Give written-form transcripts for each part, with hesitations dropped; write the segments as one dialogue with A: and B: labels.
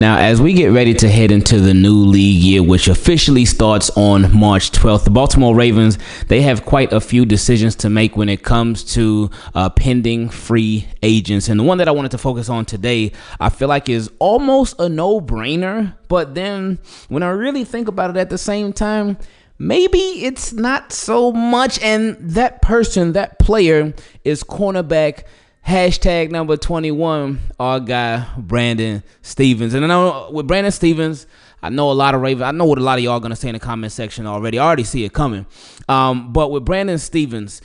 A: Now, as we get ready to head into the new league year, which officially starts on March 12th, the Baltimore Ravens, they have quite a few decisions to make when it comes to pending free agents. And the one that I wanted to focus on today, I feel like is almost a no-brainer. But then when I really think about it at the same time, maybe it's not so much. And that person, that player, is cornerback hashtag number 21, our guy Brandon Stephens. And I know with Brandon Stephens, I know what a lot of y'all are going to say in the comment section already. I already see it coming. But with Brandon Stephens,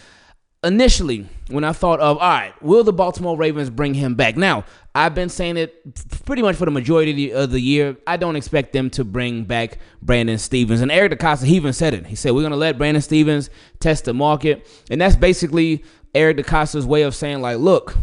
A: initially, when I thought of, all right, will the Baltimore Ravens bring him back? Now, I've been saying it pretty much for the majority of the year. I don't expect them to bring back Brandon Stephens. And Eric DeCosta, he even said it. He said, we're going to let Brandon Stephens test the market. And that's basically Eric DeCosta's way of saying, like, look,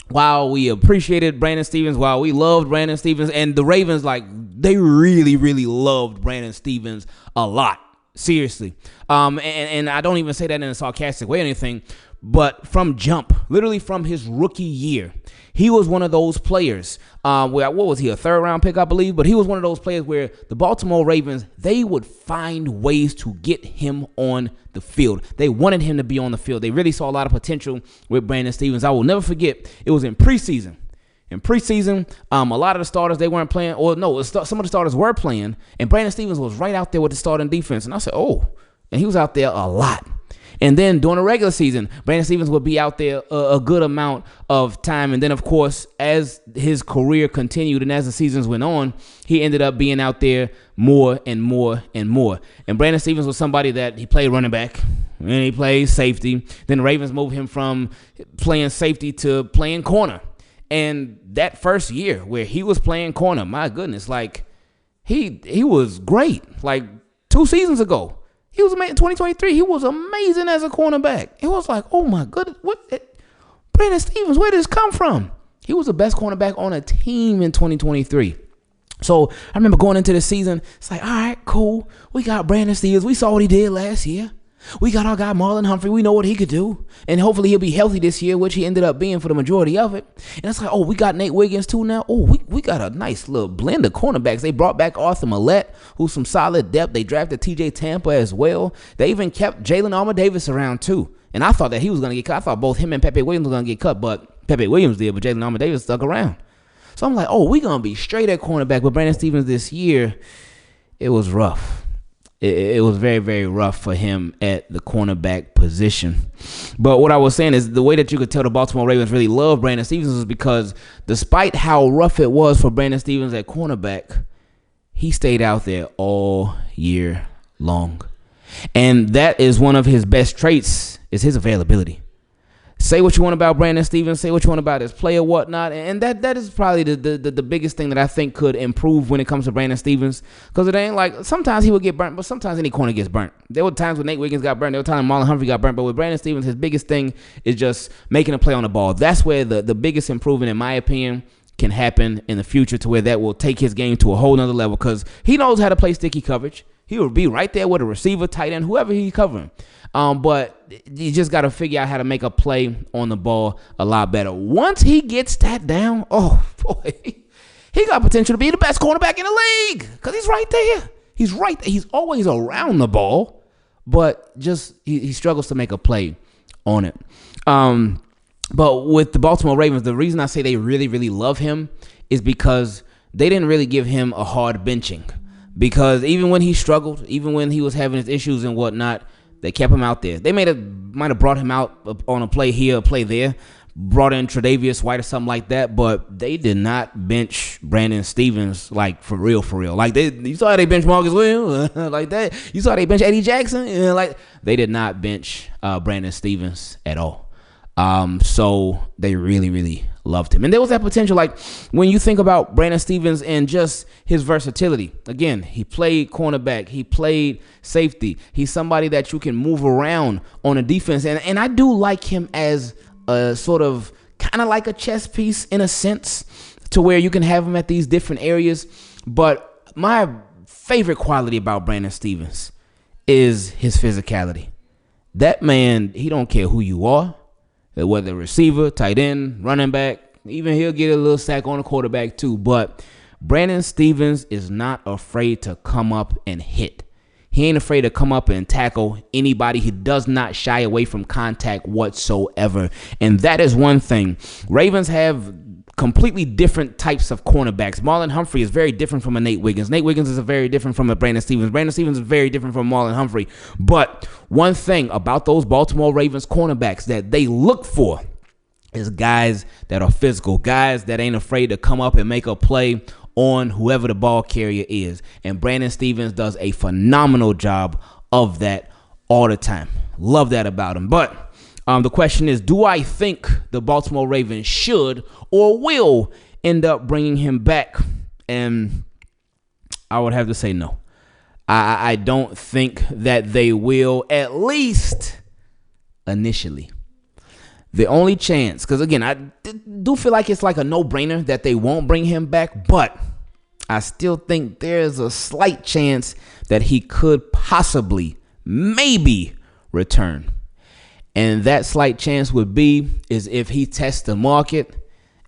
A: while we appreciated Brandon Stephens, while we loved Brandon Stephens, and the Ravens, like, they really, really loved Brandon Stephens a lot. Seriously. And I don't even say that in a sarcastic way or anything, but from jump, literally from his rookie year, he was one of those players where, what was he, a third-round pick, I believe? But he was one of those players where the Baltimore Ravens, they would find ways to get him on the field. They wanted him to be on the field. They really saw a lot of potential with Brandon Stephens. I will never forget, it was in preseason. In preseason, a lot of the starters, they weren't playing, or no, some of the starters were playing, and Brandon Stephens was right out there with the starting defense. And I said, oh, and he was out there a lot. And then during the regular season, Brandon Stephens would be out there a good amount of time. And then, of course, as his career continued and as the seasons went on, he ended up being out there more and more and more. And Brandon Stephens was somebody that he played running back and he played safety. Then the Ravens moved him from playing safety to playing corner. And that first year where he was playing corner, my goodness, like he was great. Like 2 seasons ago, he was amazing. 2023, he was amazing as a cornerback. It was like, oh my goodness, Brandon Stephens, where did this come from? He was the best cornerback on a team in 2023. So I remember going into the season, it's like, all right, cool. We got Brandon Stephens. We saw what he did last year. We got our guy Marlon Humphrey. We know what he could do. And hopefully he'll be healthy this year, which he ended up being for the majority of it. And it's like, oh, we got Nate Wiggins too now. Oh, we got a nice little blend of cornerbacks. They brought back Arthur Millette, who's some solid depth. They drafted TJ Tampa as well. They even kept Jalen Armour-Davis around too. And I thought that he was going to get cut. I thought both him and Pepe Williams were going to get cut, but Pepe Williams did, but Jalen Armour-Davis stuck around. So I'm like, oh, we're going to be straight at cornerback with Brandon Stephens this year. It was rough. It was very, very rough for him at the cornerback position. But what I was saying is the way that you could tell the Baltimore Ravens really love Brandon Stephens is because despite how rough it was for Brandon Stephens at cornerback, he stayed out there all year long. And that is one of his best traits, is his availability. Say what you want about Brandon Stephens, say what you want about his play or whatnot, and that is probably the biggest thing that I think could improve when it comes to Brandon Stephens, because it ain't like, sometimes he would get burnt, but sometimes any corner gets burnt. There were times when Nate Wiggins got burnt, there were times when Marlon Humphrey got burnt, but with Brandon Stephens, his biggest thing is just making a play on the ball. That's where the biggest improvement, in my opinion, can happen in the future, to where that will take his game to a whole nother level, because he knows how to play sticky coverage. He will be right there with a receiver, tight end, whoever he's covering. But you just got to figure out how to make a play on the ball a lot better. Once he gets that down, oh, boy, he got potential to be the best cornerback in the league, because he's right there. He's right there. He's always around the ball, but just he struggles to make a play on it. But with the Baltimore Ravens, the reason I say they really, really love him is because they didn't really give him a hard benching. Because even when he struggled, even when he was having his issues and whatnot, they kept him out there. They might have brought him out on a play here, a play there, brought in Tre'Davious White or something like that, but they did not bench Brandon Stephens, like, for real. Like, you saw how they bench Marcus Williams, like that. You saw how they bench Eddie Jackson, like, they did not bench Brandon Stephens at all. So they really, really loved him. And there was that potential, like, when you think about Brandon Stephens and just his versatility. Again, he played cornerback. He played safety. He's somebody that you can move around on a defense. And I do like him as a sort of kind of like a chess piece in a sense, to where you can have him at these different areas. But my favorite quality about Brandon Stephens is his physicality. That man, he don't care who you are. Whether receiver, tight end, running back, even he'll get a little sack on the quarterback too. But Brandon Stephens is not afraid to come up and hit. He ain't afraid to come up and tackle anybody. He does not shy away from contact whatsoever. And that is one thing. Ravens have completely different types of cornerbacks. Marlon Humphrey is very different from a Nate Wiggins. Nate Wiggins is very different from a Brandon Stephens. Brandon Stephens is very different from Marlon Humphrey. But one thing about those Baltimore Ravens cornerbacks that they look for is guys that are physical, guys that ain't afraid to come up and make a play on whoever the ball carrier is. And Brandon Stephens does a phenomenal job of that all the time. Love that about him. But the question is, do I think the Baltimore Ravens should or will end up bringing him back? And I would have to say no. I don't think that they will, at least initially. The only chance, because again, I do feel like it's like a no-brainer that they won't bring him back, but I still think there's a slight chance that he could possibly, maybe return. And that slight chance would be is if he tests the market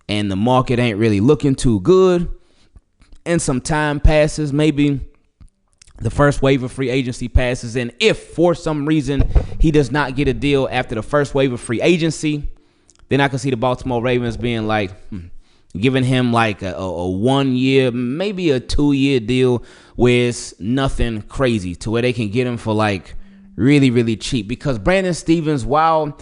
A: and the market ain't really looking too good and some time passes, maybe the first wave of free agency passes, and if for some reason he does not get a deal after the first wave of free agency, then I can see the Baltimore Ravens being like, giving him like a 1 year, maybe a 2 year deal where it's nothing crazy to where they can get him for like really, really cheap. Because Brandon Stephens, while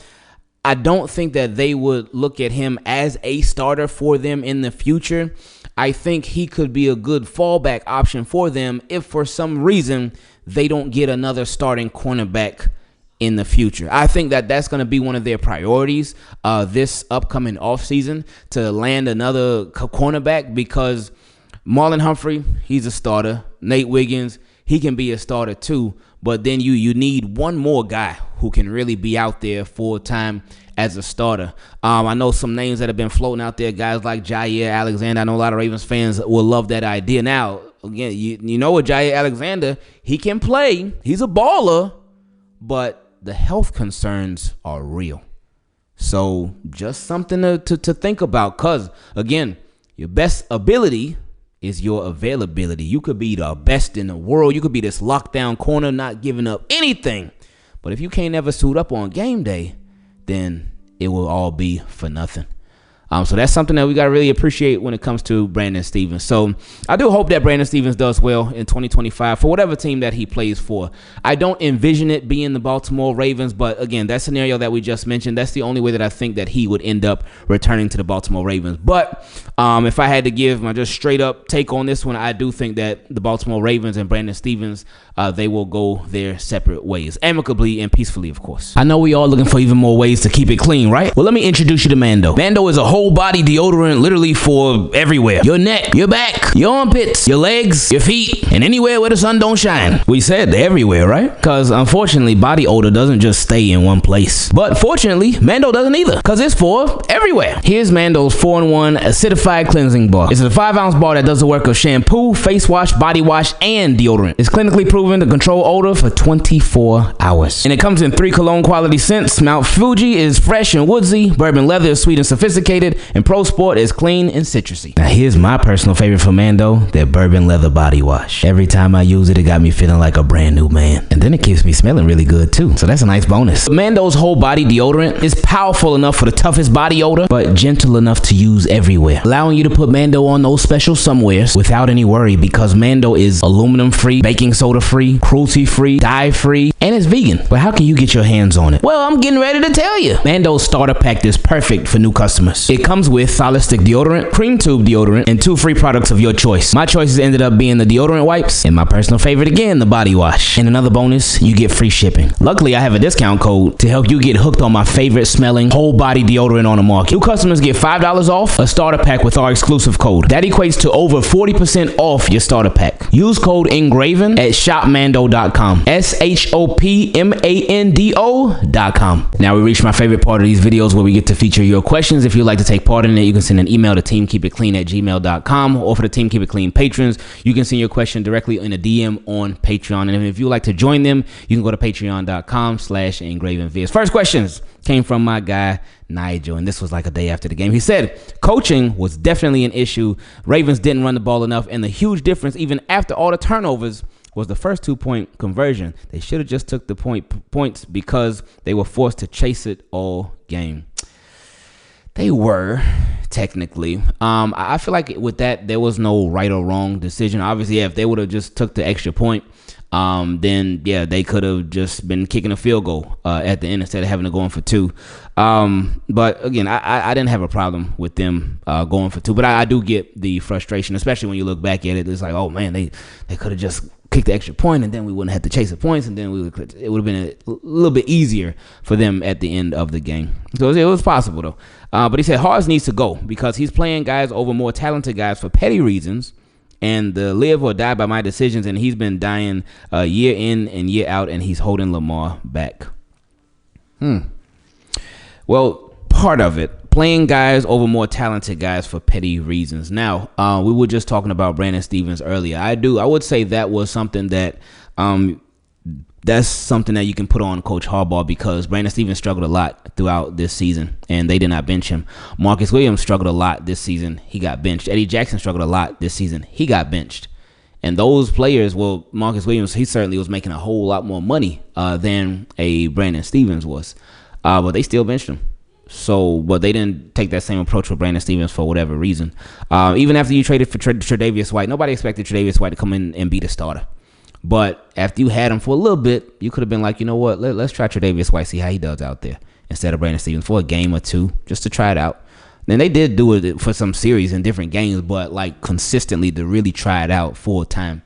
A: I don't think that they would look at him as a starter for them in the future, I think he could be a good fallback option for them if for some reason they don't get another starting cornerback in the future. I think that that's going to be one of their priorities this upcoming offseason, to land another cornerback, because Marlon Humphrey, he's a starter. Nate Wiggins, he can be a starter too. But then you need one more guy who can really be out there full time as a starter. I know some names that have been floating out there, guys like Jair Alexander. I know a lot of Ravens fans will love that idea. Now, again, you know what Jair Alexander, he can play. He's a baller, but the health concerns are real. So just something to think about, because, again, your best ability is your availability. You could be the best in the world. You could be this lockdown corner, not giving up anything. But if you can't ever suit up on game day, then it will all be for nothing. So that's something that we got to really appreciate when it comes to Brandon Stephens. So I do hope that Brandon Stephens does well in 2025 for whatever team that he plays for. I don't envision it being the Baltimore Ravens, but again, that scenario that we just mentioned, that's the only way that I think that he would end up returning to the Baltimore Ravens. But if I had to give my just straight up take on this one, I do think that the Baltimore Ravens and Brandon Stephens, they will go their separate ways, amicably and peacefully, of course. I know we all looking for even more ways to keep it clean, right? Well, let me introduce you to Mando. Mando is a whole body deodorant literally for everywhere. Your neck, your back, your armpits, your legs, your feet, and anywhere where the sun don't shine. We said everywhere, right? Because unfortunately, body odor doesn't just stay in one place. But fortunately, Mando doesn't either, because it's for everywhere. Here's Mando's 4-in-1 acidified cleansing bar. It's a 5-ounce bar that does the work of shampoo, face wash, body wash, and deodorant. It's clinically proven to control odor for 24 hours. And it comes in 3 cologne quality scents. Mount Fuji is fresh and woodsy. Bourbon Leather is sweet and sophisticated. And Pro Sport is clean and citrusy. Now here's my personal favorite from Mando, their Bourbon Leather body wash. Every time I use it, it got me feeling like a brand new man. And then it keeps me smelling really good too. So that's a nice bonus. Mando's whole body deodorant is powerful enough for the toughest body odor, but gentle enough to use everywhere, allowing you to put Mando on those special somewheres without any worry, because Mando is aluminum free, baking soda free, cruelty free, dye free, and it's vegan. But how can you get your hands on it? Well, I'm getting ready to tell you. Mando's starter pack is perfect for new customers. It comes with solid stick deodorant, cream tube deodorant, and 2 free products of your choice. My choices ended up being the deodorant wipes, and my personal favorite again, the body wash. And another bonus, you get free shipping. Luckily, I have a discount code to help you get hooked on my favorite smelling whole body deodorant on the market. New customers get $5 off a starter pack with our exclusive code. That equates to over 40% off your starter pack. Use code Ingraven at shopmando.com. SHOPMANDO.com. Now we reach my favorite part of these videos, where we get to feature your questions. If you'd like to take part in it, you can send an email to teamkeepitclean@gmail.com, or for the Team Keep It Clean patrons, you can send your question directly in a DM on Patreon. And if you'd like to join them, you can go to patreon.com/Ingravenvids. First questions came from my guy Nigel, and this was like a day after the game. He said, coaching was definitely an issue. Ravens didn't run the ball enough, and the huge difference, even after all the turnovers, was the first 2-point conversion. They should have just took the points because they were forced to chase it all game. They were, technically. I feel like with that, there was no right or wrong decision. Obviously, if they would have just took the extra point, then yeah, they could have just been kicking a field goal at the end instead of having to go in for 2. But again, I didn't have a problem with them going for 2. But I do get the frustration, especially when you look back at it. It's like, oh man, they could have just kicked the extra point, and then we wouldn't have to chase the points, and then it would have been a little bit easier for them at the end of the game. So it was possible though. But he said Hars needs to go because he's playing guys over more talented guys for petty reasons, and the live or die by my decisions, and he's been dying year in and year out, and he's holding Lamar back. Well, part of it, playing guys over more talented guys for petty reasons. Now, we were just talking about Brandon Stevens earlier. I would say that was something that that's something that you can put on Coach Harbaugh, because Brandon Stevens struggled a lot throughout this season, and they did not bench him. Marcus Williams struggled a lot this season. He got benched. Eddie Jackson struggled a lot this season. He got benched. And those players, well, Marcus Williams, he certainly was making a whole lot more money than a Brandon Stevens was. But they still benched him. So, but they didn't take that same approach with Brandon Stevens for whatever reason. Even after you traded for Tre'Davious White, nobody expected Tre'Davious White to come in and be the starter. But after you had him for a little bit, you could have been like, you know what, let's try Tre'Davious White, see how he does out there, instead of Brandon Stevens for a game or 2, just to try it out. Then they did do it for some series in different games, but like consistently to really try it out full time,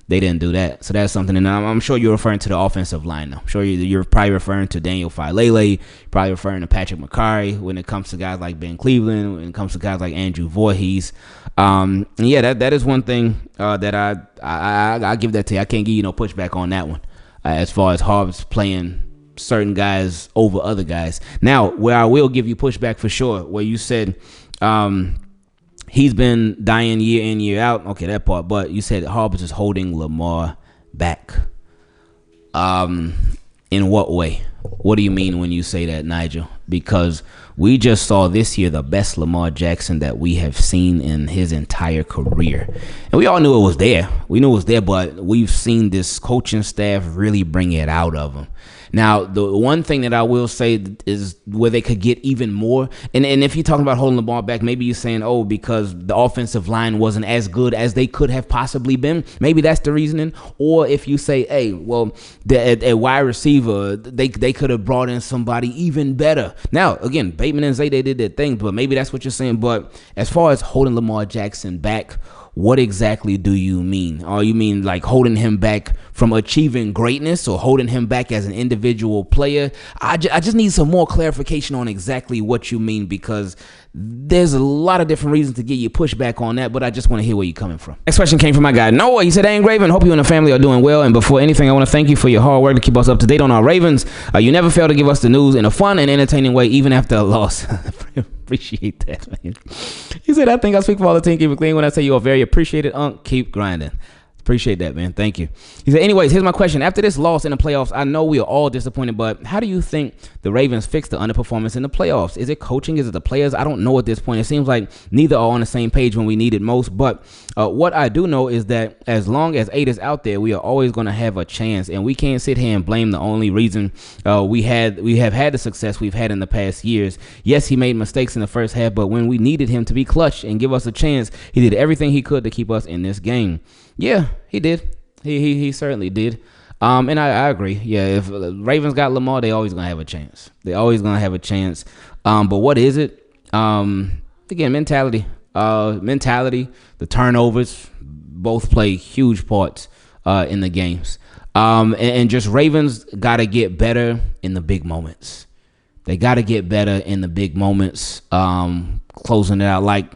A: they didn't do that. So that's something. And I'm sure you're referring to the offensive line now. I'm sure you're probably referring to Daniel Filele, probably referring to Patrick McCarry when it comes to guys like Ben Cleveland, when it comes to guys like Andrew Voorhees. And yeah, that is one thing that I give that to you. I can't give you no pushback on that one as far as Harvard's playing certain guys over other guys. Now, where I will give you pushback for sure, where you said he's been dying year in, year out. Okay, that part. But you said Harbaugh's is holding Lamar back. In what way? What do you mean when you say that, Nigel? Because we just saw this year the best Lamar Jackson that we have seen in his entire career. And we all knew it was there. We knew it was there, but we've seen this coaching staff really bring it out of him. Now, the one thing that I will say is where they could get even more, and if you're talking about holding the ball back, maybe you're saying, oh, because the offensive line wasn't as good as they could have possibly been. Maybe that's the reasoning. Or if you say, hey, well, at wide receiver, they could have brought in somebody even better. Now, again, Bateman and Zay, they did their thing, but maybe that's what you're saying. But as far as holding Lamar Jackson back, what exactly do you mean? Or you mean like holding him back from achieving greatness, or holding him back as an individual player? I just need some more clarification on exactly what you mean, because there's a lot of different reasons to get you pushback on that, but I just want to hear where you're coming from. Next question came from my guy Noah. He said, hey, Ingraven, hope you and the family are doing well. And before anything, I want to thank you for your hard work to keep us up to date on our Ravens. You never fail to give us the news in a fun and entertaining way, even after a loss. Appreciate that, man. He said, I think I speak for all the Team Keep It Clean when I say you are very appreciated, Unc. Keep grinding. Appreciate that, man. Thank you. He said, anyways, here's my question. After this loss in the playoffs, I know we are all disappointed, but how do you think the Ravens fixed the underperformance in the playoffs? Is it coaching? Is it the players? I don't know at this point. It seems like neither are on the same page when we need it most. But what I do know is that as long as 8 is out there, we are always going to have a chance. And we can't sit here and blame the only reason we have had the success we've had in the past years. Yes, he made mistakes in the first half, but when we needed him to be clutch and give us a chance, he did everything he could to keep us in this game. Yeah, he did. He certainly did. And I agree. Yeah, if Ravens got Lamar, they always gonna have a chance. They always gonna have a chance. But what is it? Again, mentality. The turnovers both play huge parts in the games. And just Ravens gotta get better in the big moments. They gotta get better in the big moments. Closing it out like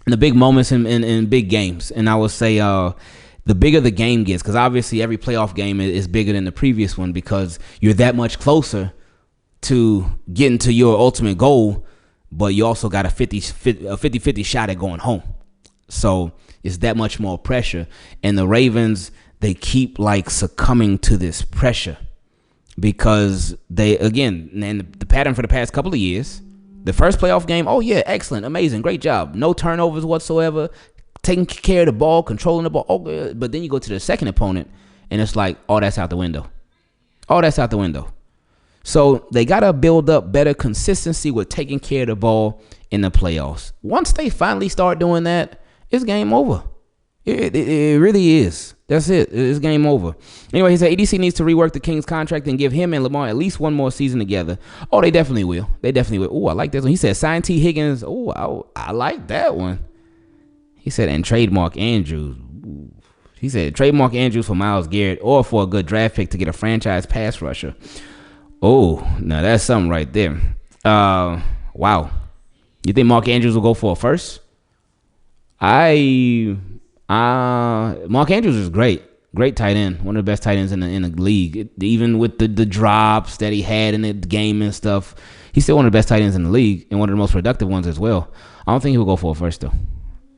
A: in the big moments in big games. And I would say the bigger the game gets, because obviously every playoff game is bigger than the previous one, because you're that much closer to getting to your ultimate goal but you also got a 50-50 shot at going home. So it's that much more pressure. And the Ravens, they keep like succumbing to this pressure because they, again, and the pattern for the past couple of years, the first playoff game, oh yeah, excellent, amazing, great job. No turnovers whatsoever, taking care of the ball, controlling the ball. Oh, good. But then you go to the second opponent and it's like, oh, that's out the window. Oh, that's out the window. So they got to build up better consistency with taking care of the ball in the playoffs. Once they finally start doing that, it's game over. It really is. That's it. It's game over. Anyway, he said EDC needs to rework the Kings contract and give him and Lamar at least one more season together. Oh, they definitely will. They definitely will. Oh, I like this one. He said sign T. Higgins. Oh, I like that one. He said and trademark Andrews. Ooh. He said trademark Andrews for Myles Garrett or for a good draft pick to get a franchise pass rusher. Oh, now that's something right there. Wow. You think Mark Andrews will go for a first? Mark Andrews is great tight end, one of the best tight ends in the league. Even with the drops that he had in the game and stuff, he's still one of the best tight ends in the league and one of the most productive ones as well. I don't think he'll go for a first though.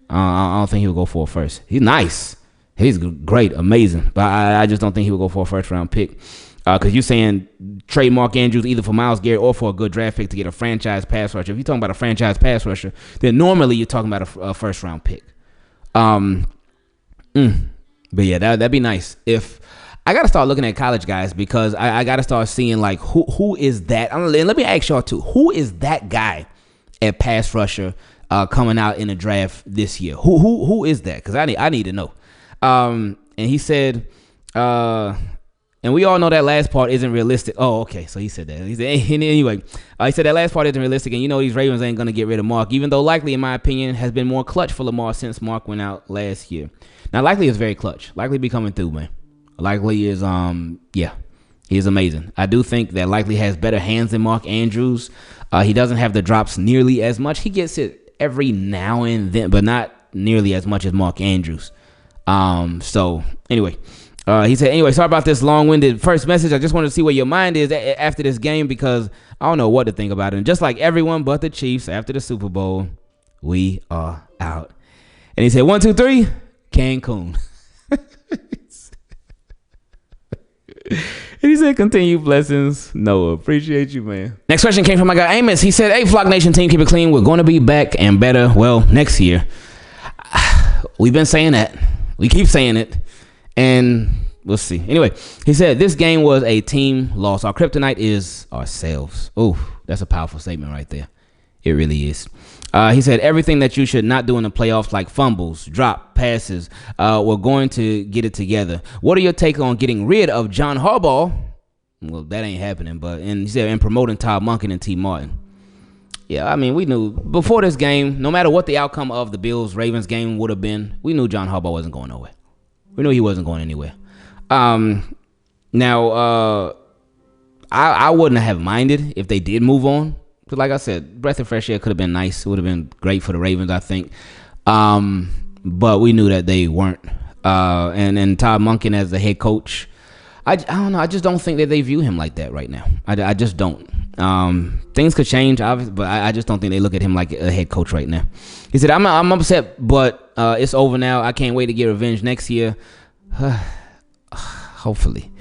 A: I don't think he'll go for a first. He's nice, he's great, amazing, but I just don't think he will go for a first round pick. Because you're saying trade Mark Andrews either for Myles Garrett or for a good draft pick to get a franchise pass rusher. If you're talking about a franchise pass rusher, then normally you're talking about a first round pick. But yeah, that'd be nice. If I gotta start looking at college guys because I gotta start seeing like who is that. And let me ask y'all too, who is that guy at pass rusher coming out in the draft this year? Who is that? Because I need to know. And he said, and we all know that last part isn't realistic. Oh, okay. So he said that. He said anyway. He said that last part isn't realistic, and you know these Ravens ain't gonna get rid of Mark, even though Likely, in my opinion, has been more clutch for Lamar since Mark went out last year. Now Likely is very clutch. Likely be coming through, man. Likely is he is amazing. I do think that Likely has better hands than Mark Andrews. He doesn't have the drops nearly as much. He gets it every now and then, but not nearly as much as Mark Andrews. So anyway. He said, anyway, sorry about this long-winded first message. I just wanted to see where your mind is after this game because I don't know what to think about it. And just like everyone but the Chiefs after the Super Bowl, we are out. And he said, 1, 2, 3, Cancun. And he said, continue blessings. Noah, appreciate you, man. Next question came from my guy Amos. He said, hey, Flock Nation team, keep it clean. We're going to be back and better, well, next year. We've been saying that. We keep saying it. And we'll see. Anyway, he said, this game was a team loss. Our kryptonite is ourselves. Oh, that's a powerful statement right there. It really is. He said, everything that you should not do in the playoffs, like fumbles, drop, passes, we're going to get it together. What are your take on getting rid of John Harbaugh? Well, that ain't happening. And he said, and promoting Todd Monken and T. Martin. Yeah, I mean, we knew before this game, no matter what the outcome of the Bills-Ravens game would have been, we knew John Harbaugh wasn't going nowhere. We knew he wasn't going anywhere. Now, I wouldn't have minded if they did move on. Because like I said, breath of fresh air could have been nice. It would have been great for the Ravens, I think. But we knew that they weren't. And Todd Monken as the head coach, I don't know. I just don't think that they view him like that right now. I just don't. Things could change, obviously, but I just don't think they look at him like a head coach right now. He said, I'm upset, but it's over now. I can't wait to get revenge next year. Hopefully.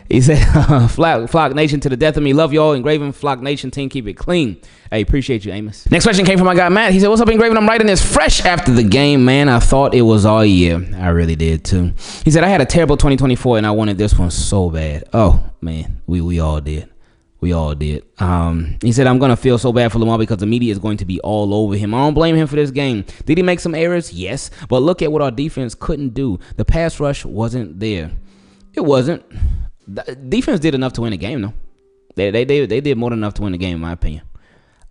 A: He said, Flock Nation to the death of me. Love y'all. Ingraven Flock Nation team. Keep it clean. Hey, appreciate you, Amos. Next question came from my guy, Matt. He said, what's up, Ingraven? I'm writing this fresh after the game, man. I thought it was all year. I really did, too. He said, I had a terrible 2024, and I wanted this one so bad. Oh, man. We all did. We all did. He said, I'm going to feel so bad for Lamar because the media is going to be all over him. I don't blame him for this game. Did he make some errors? Yes. But look at what our defense couldn't do. The pass rush wasn't there. It wasn't. The defense did enough to win the game, though. They did more than enough to win the game, in my opinion.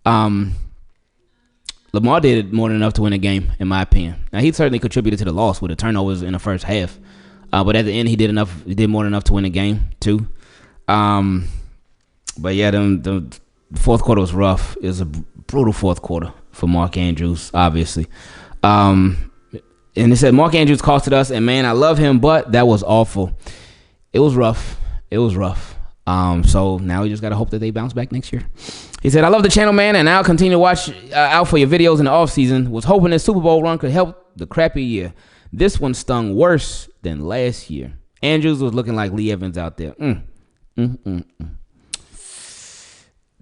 A: Lamar did more than enough to win the game, in my opinion. Now, he certainly contributed to the loss with the turnovers in the first half. But at the end, he did enough. He did more than enough to win the game, too. But yeah, the fourth quarter was rough. It was a brutal fourth quarter for Mark Andrews, obviously. And they said Mark Andrews costed us, and man, I love him, but that was awful. It was rough. So now we just got to hope that they bounce back next year. He said, I love the channel, man, and I'll continue to watch out for your videos in the offseason. Was hoping this Super Bowl run could help the crappy year. This one stung worse than last year. Andrews was looking like Lee Evans out there.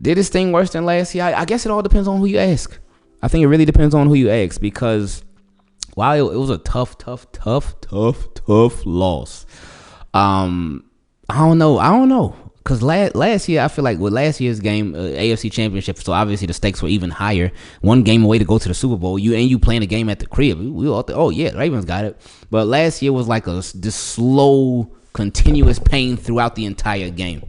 A: Did it sting worse than last year? I guess it all depends on who you ask. I think it really depends on who you ask, because while it was a tough loss, I don't know. Because last year, I feel like with last year's game, AFC Championship, so obviously the stakes were even higher. One game away to go to the Super Bowl. You playing a game at the crib. We all thought, oh yeah, the Ravens got it. But last year was like this slow, continuous pain throughout the entire game.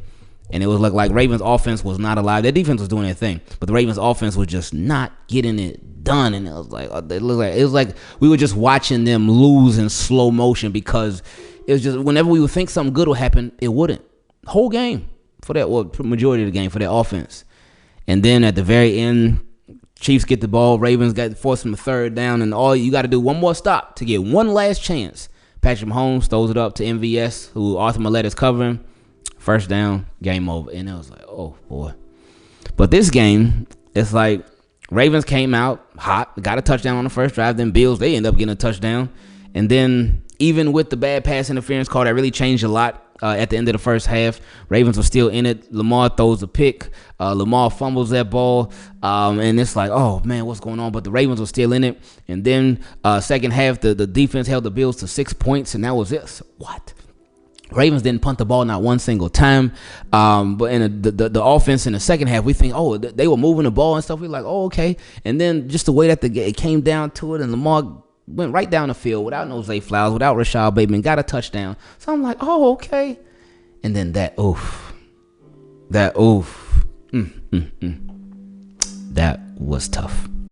A: And it was like Ravens offense was not alive. Their defense was doing their thing, but the Ravens offense was just not getting it done. And it was like we were just watching them lose in slow motion, because it was just whenever we would think something good would happen, it wouldn't. Whole game for that, or majority of the game for their offense. And then at the very end, Chiefs get the ball. Ravens got forced from a third down, and all you got to do one more stop to get one last chance. Patrick Mahomes throws it up to MVS, who Arthur Millette is covering. First down, game over. And it was like, oh, boy. But this game, it's like Ravens came out hot, got a touchdown on the first drive. Then Bills, they end up getting a touchdown. And then even with the bad pass interference call, that really changed a lot at the end of the first half. Ravens were still in it. Lamar throws a pick. Lamar fumbles that ball. And it's like, oh, man, what's going on? But the Ravens were still in it. And then second half, the defense held the Bills to 6 points, and that was it. So, what? Ravens didn't punt the ball not one single time. But in the offense in the second half, we think, oh, they were moving the ball and stuff. We're like, oh, okay. And then just the way that it came down to it, and Lamar went right down the field without no Zay Flowers, without Rashad Bateman, got a touchdown. So I'm like, oh, okay. And then that oof. That was tough.